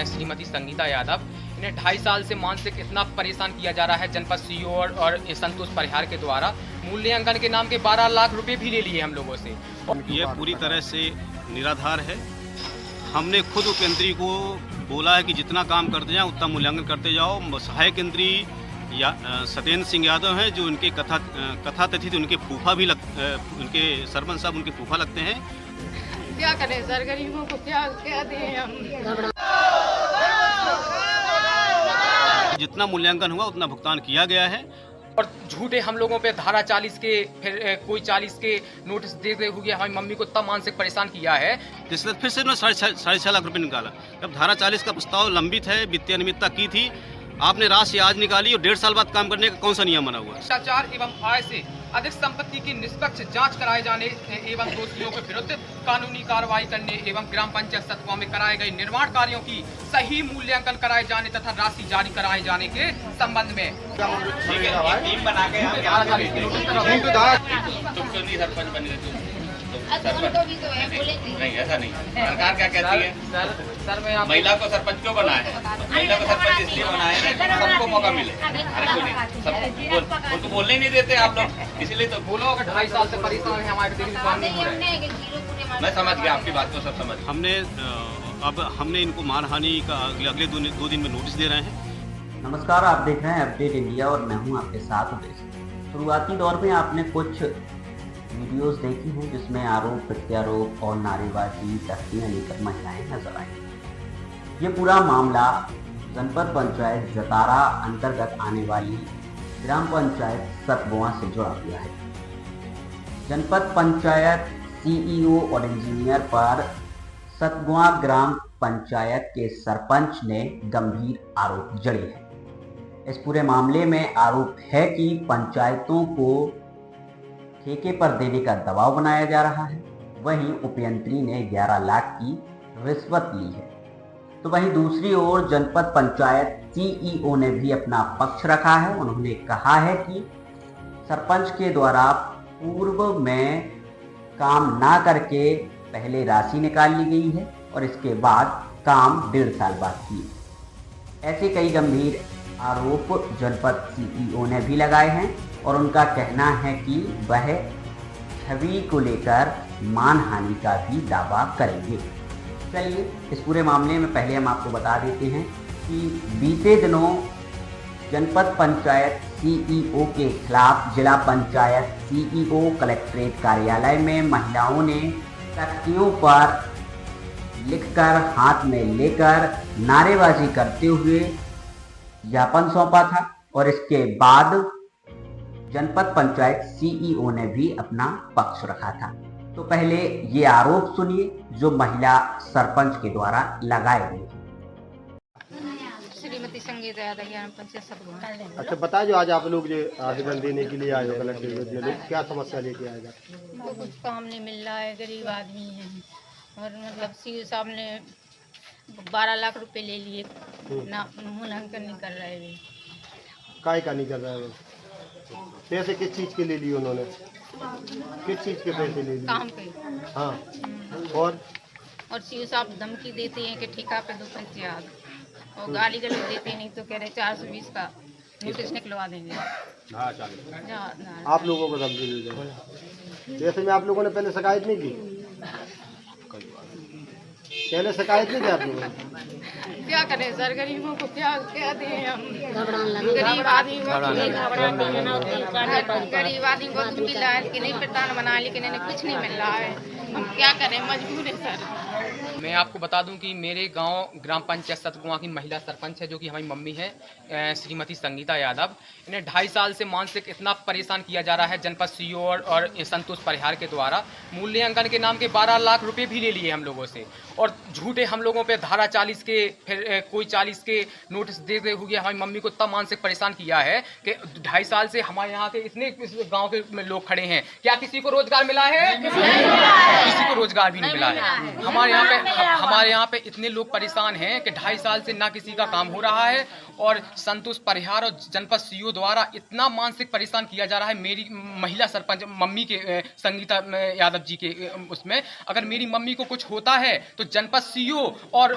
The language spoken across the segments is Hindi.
श्रीमती संगीता यादव, इन्हें 2.5 साल से मानसिक इतना परेशान किया जा रहा है जनपद सीईओ और संतोष परिहार के द्वारा। मूल्यांकन के नाम के 12 लाख रुपए भी ले लिए हम लोगों से। ये पूरी तरह से निराधार है। हमने खुद उपयंत्री को बोला है कि जितना काम करते जाओ उतना मूल्यांकन करते जाओ। सहायक यंत्री सत्येंद्र सिंह यादव हैं, जो उनके कथाकथित उनके फूफा भी उनके सरपंच साहब उनके फूफा लगते हैं। क्या करें सर, गरीबों को क्या दें हम। जितना मूल्यांकन हुआ उतना भुगतान किया गया है। और झूठे हम लोगों पे धारा 40 के फिर कोई 40 के नोटिस देते हुए हमारी मम्मी को तब मानसिक परेशान किया है। इसलिए फिर से 6.5 लाख रुपए निकाला। जब धारा 40 का प्रस्ताव लंबित है, वित्तीय अनियमितता की थी, आपने राशि आज निकाली और 1.5 साल बाद काम करने का कौन सा नियम बना हुआ है? भ्रष्टाचार एवं आय से अधिक संपत्ति की निष्पक्ष जांच कराए जाने एवं दोषियों के विरुद्ध कानूनी कार्रवाई करने एवं ग्राम पंचायत सतपुआ में कराए गए निर्माण कार्यों की सही मूल्यांकन कराए जाने तथा राशि जारी कराए जाने के संबंध में टीम बना के तुम क्यों नहीं सरपंच बन गए? नहीं, ऐसा नहीं। सरकार क्या कहती है? सर मैं महिला को सरपंच क्यों बनाया है? महिला को सरपंच इसलिए बनाया है कि सबको मौका मिले। अरे क्यों नहीं? उनको बोलने ही नहीं देते आप लोग, इसीलिए तो बोलो। अगर 2.5 साल से परेशान है, हमारे देखने काम नहीं हो रहा है। मैं समझ गया आपकी बात को, सब समझ गया। हमने इनको मानहानि का अगले 2 दिन में नोटिस दे रहे हैं। नमस्कार, आप देख रहे हैं अपडेट इंडिया और मैं हूं आपके साथ उदेश। शुरुआती दौर में आपने कुछ वीडियोस देखी हैं जिसमें आरोप प्रत्यारोप और नारेबाजी तख्तियां लेकर महिलाएं नजर आई। ये पूरा मामला जनपद पंचायत जतारा अंतर्गत आने वाली ग्राम पंचायत सतपुआ से जुड़ा हुआ है। जनपद पंचायत सीईओ और इंजीनियर पर सतपुआ ग्राम पंचायत के सरपंच ने गंभीर आरोप जड़े हैं। इस पूरे मामले में आरोप है कि पंचायतों को ठेके पर देने का दबाव बनाया जा रहा है। वहीं उपयंत्री ने 11 लाख की रिश्वत ली है। तो वहीं दूसरी ओर जनपद पंचायत सीईओ ने भी अपना पक्ष रखा है। उन्होंने कहा है कि सरपंच के द्वारा पूर्व में काम ना करके पहले राशि निकाल ली गई है और इसके बाद काम 1.5 साल बाद किए। ऐसे कई गंभीर आरोप जनपद सीईओ ने भी लगाए हैं और उनका कहना है कि वह छवि को लेकर मानहानि का भी दावा करेंगे। चलिए इस पूरे मामले में पहले हम आपको बता देते हैं कि बीते दिनों जनपद पंचायत सीईओ के खिलाफ जिला पंचायत सीईओ कलेक्ट्रेट कार्यालय में महिलाओं ने तख्तियों पर लिखकर हाथ में लेकर नारेबाजी करते हुए ज्ञापन सौंपा था और इसके बाद जनपद पंचायत सीईओ ने भी अपना पक्ष रखा था। तो पहले ये आरोप सुनिए जो महिला सरपंच के द्वारा लगाए गए। श्रीमती संगीता यादव, ग्राम पंचायत सतपुआ। अच्छा बताए, जो आज आप लोग जो आवेदन देने के लिए आए हो कलेक्टर में, क्या समस्या लेके आएगा? तो कुछ काम नहीं मिल रहा है, गरीब आदमी है और मतलब सीईओ साहब ने 12 लाख रुपए ले लिए, ना मूल्यांकन नहीं कर रहे हैं। काय का नहीं कर रहा है वो? पैसे किस चीज़ के ले लिए उन्होंने? किस चीज़ के पैसे ले लिए? काम पे। हाँ, और सीईओ साहब धमकी देते हैं कि ठेका पे दो पंचायत, और गाली गलौज देते नहीं तो कह रहे 420 का नोटिस निकलवा देंगे। आप लोगों को धमकी दी जाए? जैसे में आप लोगों ने पहले शिकायत नहीं की? पहले शिकायत नहीं की आप लोगों ने? क्या करें सर, गरीबों को क्या दें हम। गरीब आदमी को कुछ मिल रहा है कि नहीं, प्रधान बना, लेकिन इन्हें कुछ नहीं मिल रहा है। हम क्या करें, मजबूर है सर। मैं आपको बता दूं कि मेरे गांव ग्राम पंचायत सतपुआ की महिला सरपंच है, जो कि हमारी मम्मी है श्रीमती संगीता यादव। इन्हें 2.5 साल से मानसिक इतना परेशान किया जा रहा है जनपद सीईओ और संतोष परिहार के द्वारा। मूल्यांकन के नाम के 12 लाख रुपए भी ले लिए हम लोगों से और झूठे हम लोगों पे धारा 40 के फिर कोई 40 के नोटिस देते हुए हमारी मम्मी को तब मानसिक परेशान किया है कि 2.5 साल से हमारे यहाँ के इतने गाँव के लोग खड़े हैं। क्या किसी को रोजगार मिला है? किसी को रोजगार भी नहीं मिला है। हमारे यहाँ पे इतने लोग परेशान हैं कि 2.5 साल से ना किसी का काम हो रहा है और संतोष परिहार और जनपद सीईओ द्वारा इतना मानसिक परेशान किया जा रहा है। मेरी महिला सरपंच मम्मी के संगीता यादव जी के उसमें अगर मेरी मम्मी को कुछ होता है तो जनपद सीईओ और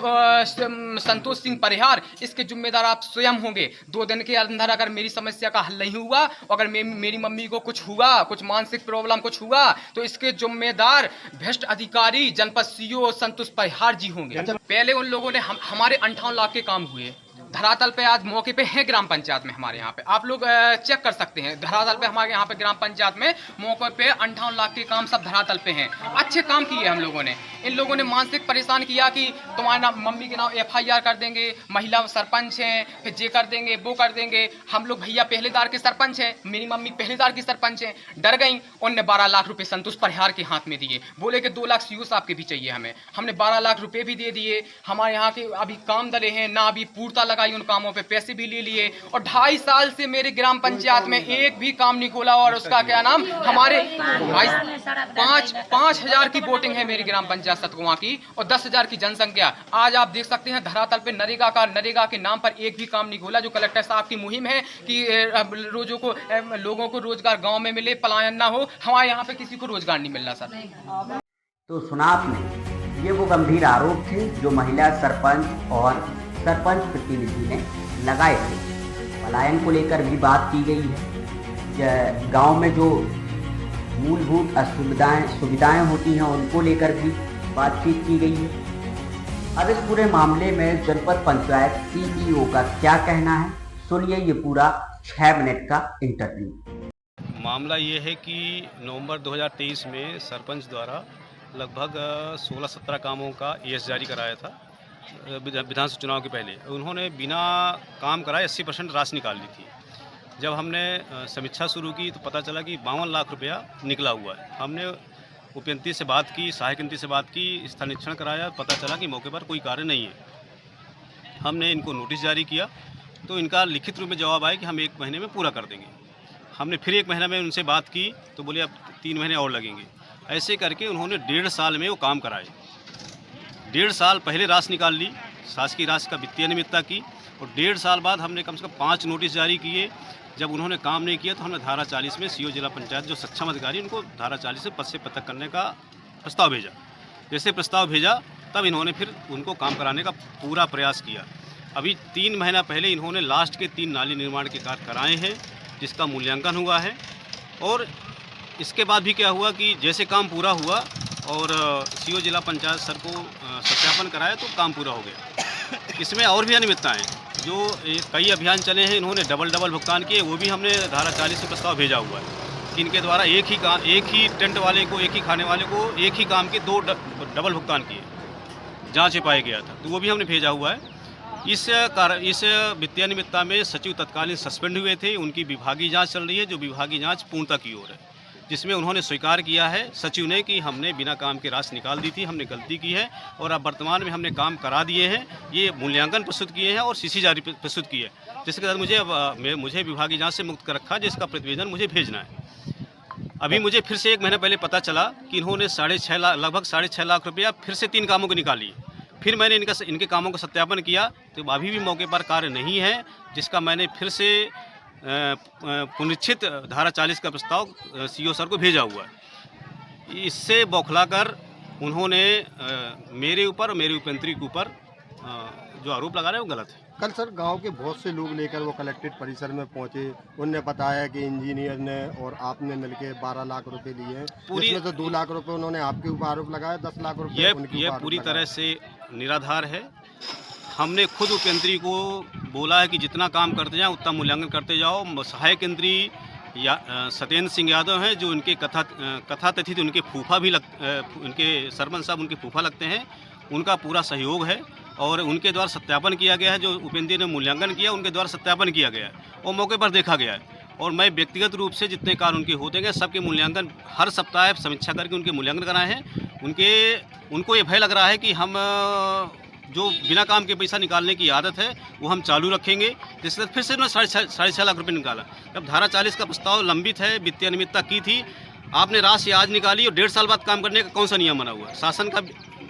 संतोष सिंह परिहार, इसके जिम्मेदार आप स्वयं होंगे। 2 दिन के अंदर अगर मेरी समस्या का हल नहीं हुआ, अगर मेरी मम्मी को कुछ हुआ, कुछ मानसिक प्रॉब्लम कुछ हुआ, तो इसके जिम्मेदार भ्रष्ट अधिकारी जनपद सीईओ संतोष परिहार जी होंगे। पहले उन लोगों ने हमारे 58 लाख के काम हुए धरातल पे, आज मौके पे है ग्राम पंचायत में हमारे यहाँ पे, आप लोग चेक कर सकते हैं धरातल पे हमारे यहाँ पे ग्राम पंचायत में मौके पे 58 लाख के काम सब धरातल पे हैं। अच्छे काम किए हम लोगों ने। इन लोगों ने मानसिक परेशान किया कि तुम्हारे नाम मम्मी के नाम FIR कर देंगे, महिला सरपंच हैं, फिर ये कर देंगे वो कर देंगे। हम लोग भैया पहलेदार के सरपंच हैं, मेरी मम्मी पहलेदार की सरपंच हैं। डर गई, उनने 12 लाख रुपये संतोष परिहार के हाथ में दिए, बोले कि 2 लाख सीईओ साहब के भी चाहिए हमें। हमने 12 लाख रुपये भी दे दिए। हमारे यहाँ के अभी काम दले हैं ना, अभी पूर्ता लगाई, उन कामों पे पैसे भी ले लिए। और 2.5 साल से मेरे ग्राम पंचायत में एक भी काम नहीं खोला। और उसका क्या नाम, हमारे 5,000 की वोटिंग है मेरी ग्राम पंचायत सतगुआ की और 10,000 की जनसंख्या। आज आप देख सकते हैं धरातल पे नरेगा के नाम पर एक भी काम नहीं खोला। जो कलेक्टर साहब की मुहिम है कि लोगों को रोजगार गाँव में मिले, पलायन ना हो, हमारे यहाँ पे किसी को रोजगार नहीं मिल रहा सर। तो सुना आपने, ये वो गंभीर आरोप थे जो महिला सरपंच और सरपंच प्रतिनिधि ने लगाए थे। पलायन को लेकर भी बात की गई है। गांव में जो मूलभूत सुविधाएं होती हैं उनको लेकर भी बातचीत की गई है। अब इस पूरे मामले में जनपद पंचायत सीईओ का क्या कहना है, सुनिए ये पूरा 6 मिनट का इंटरव्यू। मामला ये है कि नवंबर 2023 में सरपंच द्वारा लगभग 16-17 कामों का ES जारी कराया था विधानसभा चुनाव के पहले। उन्होंने बिना काम कराए 80% राशि निकाल ली थी। जब हमने समीक्षा शुरू की तो पता चला कि 52 लाख रुपया निकला हुआ है। हमने उपयंत्री से बात की, सहायक यंत्री से बात की, स्थल निरीक्षण कराया, पता चला कि मौके पर कोई कार्य नहीं है। हमने इनको नोटिस जारी किया तो इनका लिखित रूप में जवाब आया कि हम 1 महीने में पूरा कर देंगे। हमने फिर 1 महीना में उनसे बात की तो बोले अब 3 महीने और लगेंगे। ऐसे करके उन्होंने 1.5 साल में वो काम कराए। 1.5 साल पहले राशि निकाल ली, शासकीय राशि का वित्तीय अनियमितता की, और 1.5 साल बाद हमने कम से कम 5 नोटिस जारी किए। जब उन्होंने काम नहीं किया तो हमने धारा 40 में सीईओ जिला पंचायत जो सक्षम अधिकारी, उनको धारा 40 से पद से पृथक करने का प्रस्ताव भेजा। जैसे प्रस्ताव भेजा तब इन्होंने फिर उनको काम कराने का पूरा प्रयास किया। अभी 3 महीना पहले इन्होंने लास्ट के 3 नाली निर्माण के कार्य कराए हैं, जिसका मूल्यांकन हुआ है। और इसके बाद भी क्या हुआ कि जैसे काम पूरा हुआ और सीईओ जिला पंचायत सर को सत्यापन कराया तो काम पूरा हो गया। इसमें और भी अनियमितताएँ जो कई अभियान चले हैं, इन्होंने डबल भुगतान किए, वो भी हमने धारा 40 से प्रस्ताव भेजा हुआ है कि इनके द्वारा एक ही टेंट वाले को, एक ही खाने वाले को एक ही काम के 2 डबल भुगतान किए, जाँच पाया गया था, तो वो भी हमने भेजा हुआ है। इस वित्तीय अनियमितता में सचिव तत्कालीन सस्पेंड हुए थे, उनकी विभागीय जांच चल रही है, जो विभागीय जांच पूर्णता की ओर है, जिसमें उन्होंने स्वीकार किया है सचिव ने कि हमने बिना काम के राशि निकाल दी थी, हमने गलती की है और अब वर्तमान में हमने काम करा दिए हैं। ये मूल्यांकन प्रस्तुत किए हैं और CC जारी प्रस्तुत की है, जिसके तहत मुझे विभागीय जांच से मुक्त कर रखा, जिसका प्रतिवेदन मुझे भेजना है। अभी मुझे फिर से 1 महीने पहले पता चला कि इन्होंने लगभग 6.5 लाख रुपया फिर से 3 कामों को निकाली। फिर मैंने इनके कामों का सत्यापन किया तो अभी भी मौके पर कार्य नहीं है, जिसका मैंने फिर से पुनरीक्षित धारा 40 का प्रस्ताव सीईओ सर को भेजा हुआ है। इससे बौखलाकर उन्होंने मेरे ऊपर और मेरे उपयंत्री के ऊपर जो आरोप लगा रहे हैं वो गलत है। कल सर गांव के बहुत से लोग लेकर वो कलेक्ट्रेट परिसर में पहुंचे, उनने बताया कि इंजीनियर ने और आपने मिलकर 12 लाख रुपए लिए हैं, जिसमें से 2 लाख रुपए उन्होंने आपके ऊपर आरोप लगाया, 10 लाख रुपए ये पूरी तरह से निराधार है। हमने खुद उपयंत्री को बोला है कि जितना काम करते जाओ उतना मूल्यांकन करते जाओ। सहायक यंत्री सत्येंद्र सिंह यादव हैं, जो उनके कथाकथित उनके फूफा भी उनके सरपंच साहब उनके फूफा लगते हैं, उनका पूरा सहयोग है और उनके द्वारा सत्यापन किया गया है। जो उपयंत्री ने मूल्यांकन किया उनके द्वारा सत्यापन किया गया है और मौके पर देखा गया है। और मैं व्यक्तिगत रूप से जितने कार्य उनके होते हैं सबके मूल्यांकन हर सप्ताह समीक्षा करके उनके मूल्यांकन कराए हैं। उनको ये भय लग रहा है कि हम जो बिना काम के पैसा निकालने की आदत है वो हम चालू रखेंगे, जिससे फिर से उन्होंने 6.5 लाख रुपये निकाला। जब धारा 40 का प्रस्ताव लंबित है, वित्तीय अनियमितता की थी, आपने राशि आज निकाली और 1.5 साल बाद काम करने का कौन सा नियम बना हुआ है? शासन का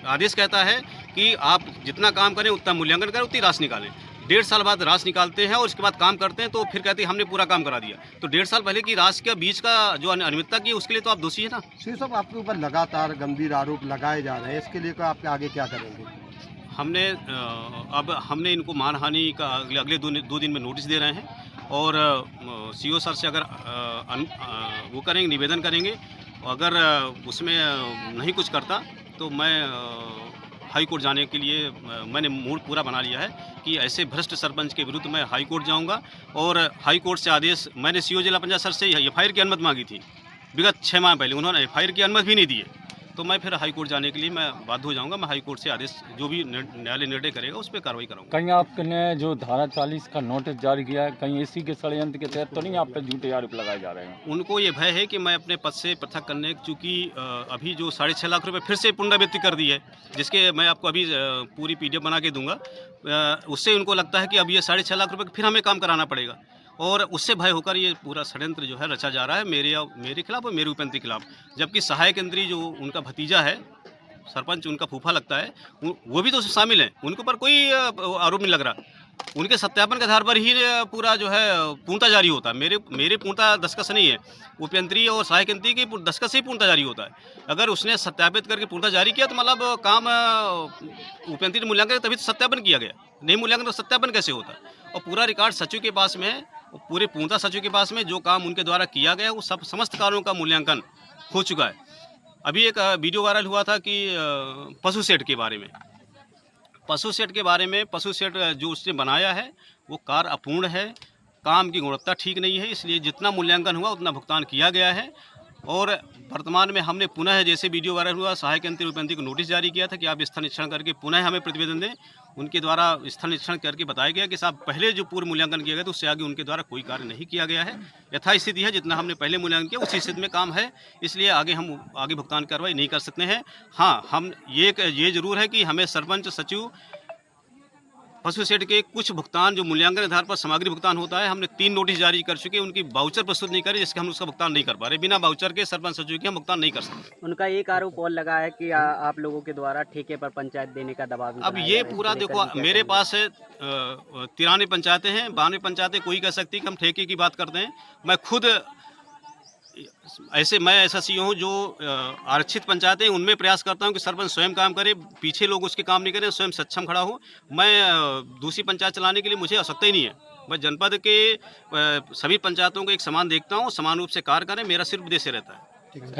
आदेश कहता है कि आप जितना काम करें उतना मूल्यांकन करें, उतनी राशि निकालें। 1.5 साल बाद राशि निकालते हैं और उसके बाद काम करते हैं तो फिर कहते हैं हमने पूरा काम करा दिया। तो 1.5 साल पहले की राशि के बीच का जो अनियमितता की उसके लिए तो आप दोषी है ना। श्री साहब, आपके ऊपर लगातार गंभीर आरोप लगाए जा रहे हैं, इसके लिए आप आगे क्या करेंगे? हमने इनको मानहानि का अगले 2 दिन में नोटिस दे रहे हैं और सीओ सर से अगर वो करेंगे, निवेदन करेंगे, अगर उसमें नहीं कुछ करता तो मैं हाई कोर्ट जाने के लिए मैंने मूड पूरा बना लिया है कि ऐसे भ्रष्ट सरपंच के विरुद्ध मैं हाई कोर्ट जाऊंगा। और हाई कोर्ट से आदेश, मैंने सीओ जिला पंचायत सर से एफआईआर की अनुमति मांगी थी विगत 6 माह पहले, उन्होंने एफआईआर की अनुमति भी नहीं दी है। तो मैं फिर हाई कोर्ट जाने के लिए मैं बाध्य हो जाऊंगा। मैं हाई कोर्ट से आदेश जो भी न्यायालय निर्णय करेगा उस पर कार्रवाई करूंगा। कहीं आपने जो धारा 40 का नोटिस जारी किया है, कहीं इसी के षड्यंत्र के तहत तो नहीं आप पे झूठे आरोप लगाए जा रहे हैं? उनको ये भय है कि मैं अपने पद से पृथक करने, चूँकि अभी जो 6.5 लाख रुपए फिर से पुनरावृत्ति कर दी है, जिसके मैं आपको अभी पूरी PDF बना के दूंगा, उससे उनको लगता है कि अब ये 6.5 लाख रुपए फिर हमें काम कराना पड़ेगा और उससे भय होकर ये पूरा षड्यंत्र जो है रचा जा रहा है मेरे खिलाफ और मेरे उपयंत्री के खिलाफ। जबकि सहायक केंद्रीय जो उनका भतीजा है, सरपंच उनका फूफा लगता है, वो भी तो शामिल हैं, उनके ऊपर कोई आरोप नहीं लग रहा। उनके सत्यापन के आधार पर ही पूरा जो है पूर्णता जारी होता है। मेरे पूर्णता दस्खत नहीं है, उपयंत्री और सहायक केंद्रीय की दस्खत से ही पूर्णता जारी होता है। अगर उसने सत्यापित करके पूर्णता जारी किया तो मतलब काम उपयंत्री मूल्यांकन तभी तो सत्यापन किया गया, नहीं मूल्यांकन तो सत्यापन कैसे होता? और पूरा रिकॉर्ड सचिव के पास में है, पूरे पूर्णता सचिव के पास में जो काम उनके द्वारा किया गया वो सब समस्त कार्यों का मूल्यांकन हो चुका है। अभी एक वीडियो वायरल हुआ था कि पशु शेड के बारे में, पशु शेड जो उसने बनाया है वो कार्य अपूर्ण है, काम की गुणवत्ता ठीक नहीं है, इसलिए जितना मूल्यांकन हुआ उतना भुगतान किया गया है। और वर्तमान में हमने पुनः, जैसे वीडियो वायरल हुआ, सहायक केंद्रीय उपयंत्री को नोटिस जारी किया था कि आप स्थल निरीक्षण करके पुनः हमें प्रतिवेदन दें। उनके द्वारा स्थल निरीक्षण करके बताया गया कि साहब पहले जो पूर्व मूल्यांकन किया गया तो उससे आगे उनके द्वारा कोई कार्य नहीं किया गया है। यथास्थिति है, जितना हमने पहले मूल्यांकन किया उसी स्थिति में काम है, इसलिए हम आगे भुगतान कार्रवाई नहीं कर सकते हैं। हाँ, हम ये जरूर है कि हमें सरपंच, सचिव, पशु शेड के कुछ भुगतान जो मूल्यांकन आधार पर सामग्री भुगतान होता है, हमने 3 नोटिस जारी कर चुके हैं, उनकी वाउचर प्रस्तुत नहीं करी जिसके हम उसका भुगतान नहीं कर पा रहे। बिना वाउचर के सरपंच सचिव के हम भुगतान नहीं कर सकते। उनका एक आरोप और लगा है कि आप लोगों के द्वारा ठेके पर पंचायत देने का दबाव भी अब ये पूरा देखो, मेरे पास है 93 पंचायतें हैं, 92 पंचायतें कोई कह सकती है कि हम ठेके की बात करते हैं। मैं ऐसा सीईओ हूँ जो आरक्षित पंचायतें उनमें प्रयास करता हूँ कि सरपंच स्वयं काम करे, पीछे लोग उसके काम नहीं करें, स्वयं सक्षम खड़ा हो। मैं दूसरी पंचायत चलाने के लिए मुझे आवश्यकता ही नहीं है। मैं जनपद के सभी पंचायतों को एक समान देखता हूँ, समान रूप से कार्य करें, मेरा सिर्फ उद्देश्य रहता है। Thank you.